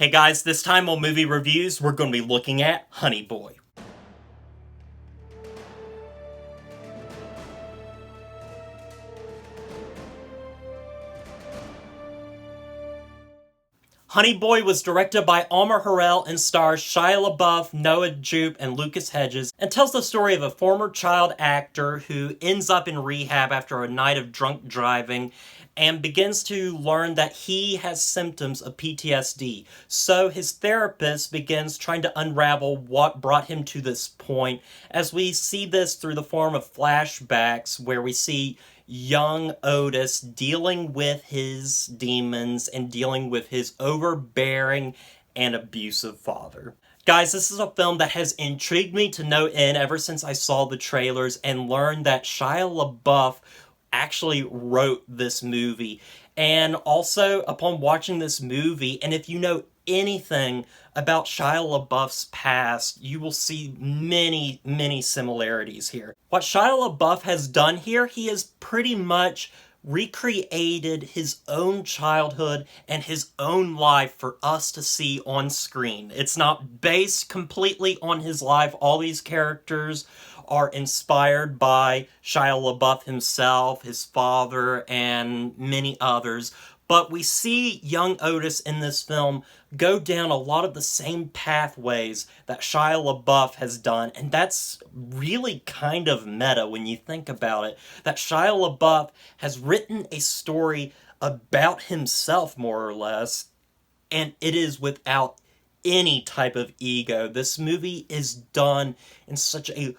Hey guys, this time on Movie Reviews, we're going to be looking at Honey Boy. Honey Boy was directed by Alma Har'el and stars Shia LaBeouf, Noah Jupe, and Lucas Hedges, and tells the story of a former child actor who ends up in rehab after a night of drunk driving and begins to learn that he has symptoms of PTSD. So his therapist begins trying to unravel what brought him to this point, as we see this through the form of flashbacks where we see young Otis dealing with his demons and dealing with his overbearing and abusive father. Guys, this is a film that has intrigued me to no end ever since I saw the trailers and learned that Shia LaBeouf actually wrote this movie. And also, upon watching this movie, and if you know anything about Shia LaBeouf's past, you will see many similarities here. What Shia LaBeouf has done here, he has pretty much recreated his own childhood and his own life for us to see on screen. It's not based completely on his life. All these characters are inspired by Shia LaBeouf himself, his father, and many others. But we see young Otis in this film go down a lot of the same pathways that Shia LaBeouf has done, and that's really kind of meta when you think about it, that Shia LaBeouf has written a story about himself, more or less, and it is without any type of ego. This movie is done in such a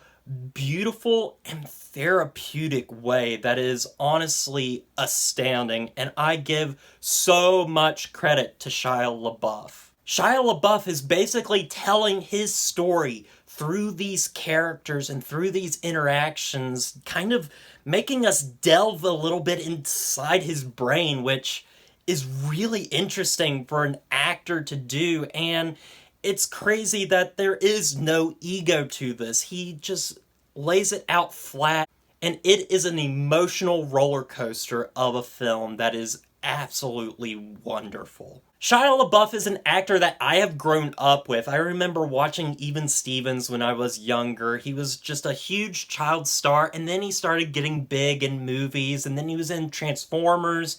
beautiful and therapeutic way that is honestly astounding, and I give so much credit to Shia LaBeouf. Shia LaBeouf is basically telling his story through these characters and through these interactions, kind of making us delve a little bit inside his brain, which is really interesting for an actor to do. And it's crazy that there is no ego to this. He just lays it out flat, and it is an emotional roller coaster of a film that is absolutely wonderful. Shia LaBeouf is an actor that I have grown up with. I remember watching Even Stevens when I was younger. He was just a huge child star, and then he started getting big in movies, and then he was in Transformers.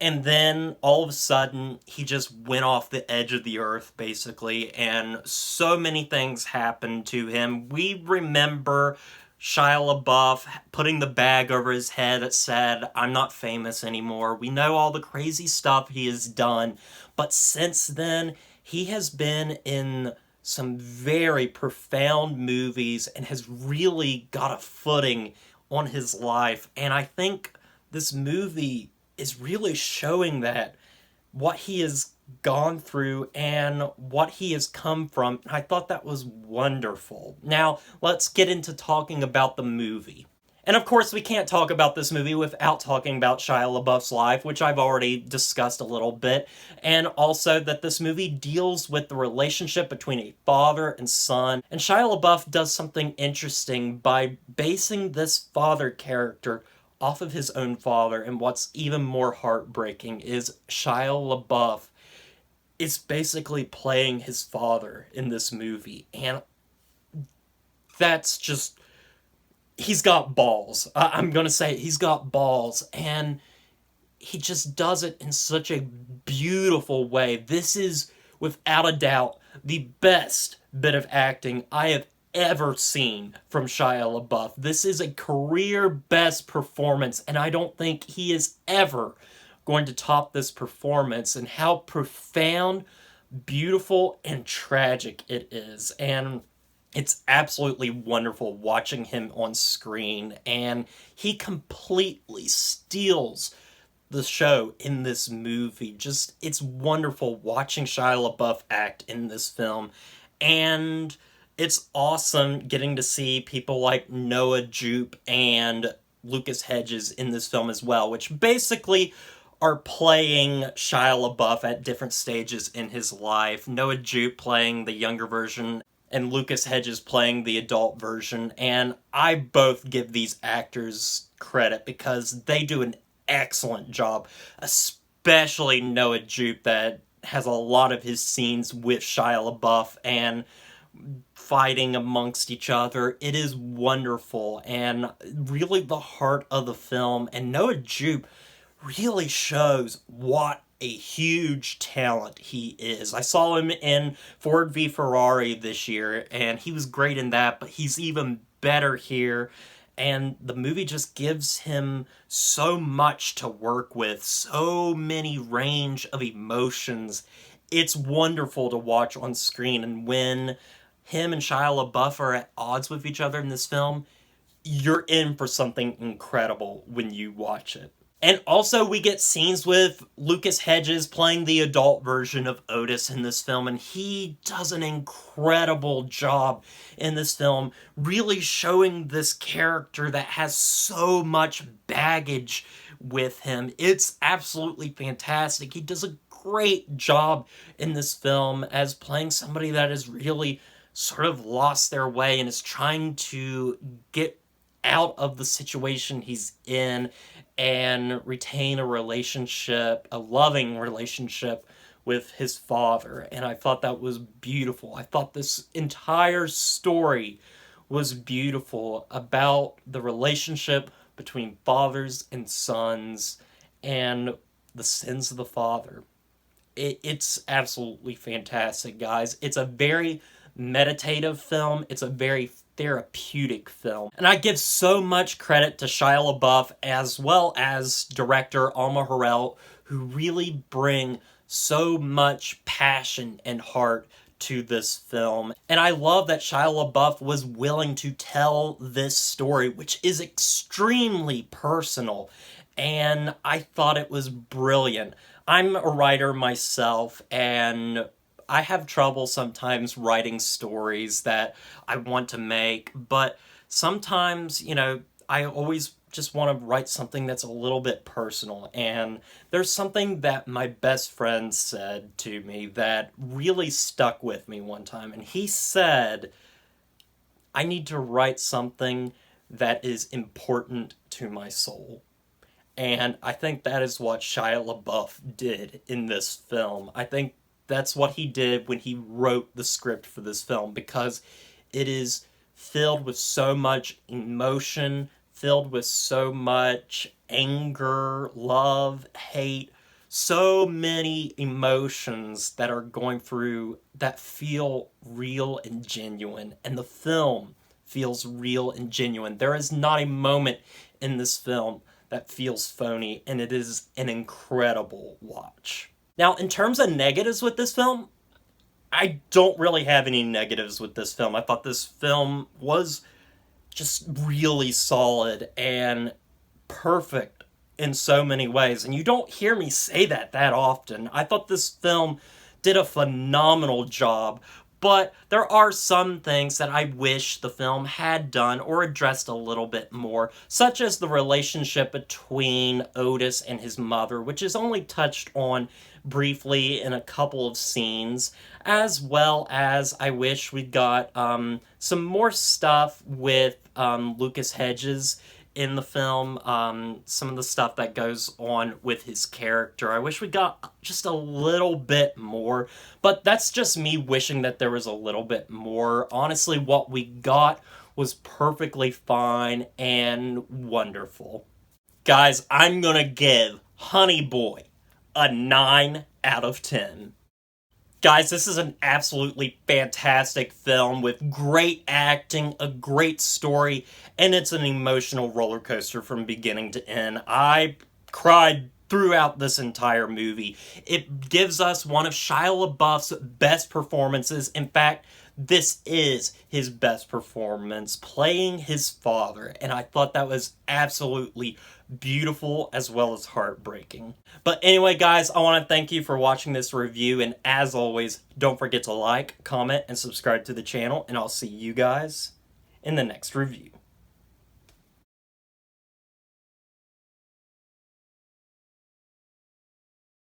And then, all of a sudden, he just went off the edge of the earth, basically, and so many things happened to him. We remember Shia LaBeouf putting the bag over his head that said, "I'm not famous anymore." We know all the crazy stuff he has done, but since then, he has been in some very profound movies and has really got a footing on his life, and I think this movie is really showing that what he has gone through and what he has come from. I thought that was wonderful. Now, let's get into talking about the movie. And of course, we can't talk about this movie without talking about Shia LaBeouf's life, which I've already discussed a little bit, and also that this movie deals with the relationship between a father and son. And Shia LaBeouf does something interesting by basing this father character off of his own father, and what's even more heartbreaking is Shia LaBeouf is basically playing his father in this movie, and that's just, he's got balls. I'm gonna say he's got balls, and he just does it in such a beautiful way. This is, without a doubt, the best bit of acting I have ever seen from Shia LaBeouf. This is a career best performance, and I don't think he is ever going to top this performance, and how profound, beautiful, and tragic it is. And it's absolutely wonderful watching him on screen, and he completely steals the show in this movie. Just, it's wonderful watching Shia LaBeouf act in this film, and it's awesome getting to see people like Noah Jupe and Lucas Hedges in this film as well, which basically are playing Shia LaBeouf at different stages in his life. Noah Jupe playing the younger version, and Lucas Hedges playing the adult version, and I both give these actors credit because they do an excellent job, especially Noah Jupe, that has a lot of his scenes with Shia LaBeouf and fighting amongst each other. It is wonderful and really the heart of the film. And Noah Jupe really shows what a huge talent he is. I saw him in Ford v Ferrari this year, and he was great in that, but he's even better here. And the movie just gives him so much to work with, so many range of emotions. It's wonderful to watch on screen, and when him and Shia LaBeouf are at odds with each other in this film, you're in for something incredible when you watch it. And also we get scenes with Lucas Hedges playing the adult version of Otis in this film, and he does an incredible job in this film, really showing this character that has so much baggage with him. It's absolutely fantastic. He does a great job in this film as playing somebody that has really sort of lost their way and is trying to get out of the situation he's in and retain a relationship, a loving relationship with his father. And I thought that was beautiful. I thought this entire story was beautiful about the relationship between fathers and sons and the sins of the father. It's absolutely fantastic, guys. It's a very meditative film. It's a very therapeutic film. And I give so much credit to Shia LaBeouf as well as director Alma Har'el, who really bring so much passion and heart to this film. And I love that Shia LaBeouf was willing to tell this story, which is extremely personal, and I thought it was brilliant. I'm a writer myself, and I have trouble sometimes writing stories that I want to make, but sometimes, I always just want to write something that's a little bit personal. And there's something that my best friend said to me that really stuck with me one time. And he said, I need to write something that is important to my soul. And I think that is what Shia LaBeouf did in this film. I think that's what he did when he wrote the script for this film, because it is filled with so much emotion, filled with so much anger, love, hate, so many emotions that are going through that feel real and genuine. And the film feels real and genuine. There is not a moment in this film that feels phony, and it is an incredible watch. Now, in terms of negatives with this film, I don't really have any negatives with this film. I thought this film was just really solid and perfect in so many ways. And you don't hear me say that often. I thought this film did a phenomenal job, but there are some things that I wish the film had done or addressed a little bit more, such as the relationship between Otis and his mother, which is only touched on briefly in a couple of scenes, as well as I wish we got some more stuff with Lucas Hedges in the film, some of the stuff that goes on with his character. I wish we got just a little bit more, but that's just me wishing that there was a little bit more. Honestly, what we got was perfectly fine and wonderful. Guys, I'm gonna give Honey Boy a 9 out of 10. Guys, this is an absolutely fantastic film with great acting, a great story, and it's an emotional roller coaster from beginning to end. I cried throughout this entire movie. It gives us one of Shia LaBeouf's best performances. In fact, this is his best performance, playing his father, and I thought that was absolutely beautiful as well as heartbreaking. But anyway, guys, I want to thank you for watching this review, and as always, don't forget to like, comment, and subscribe to the channel, and I'll see you guys in the next review.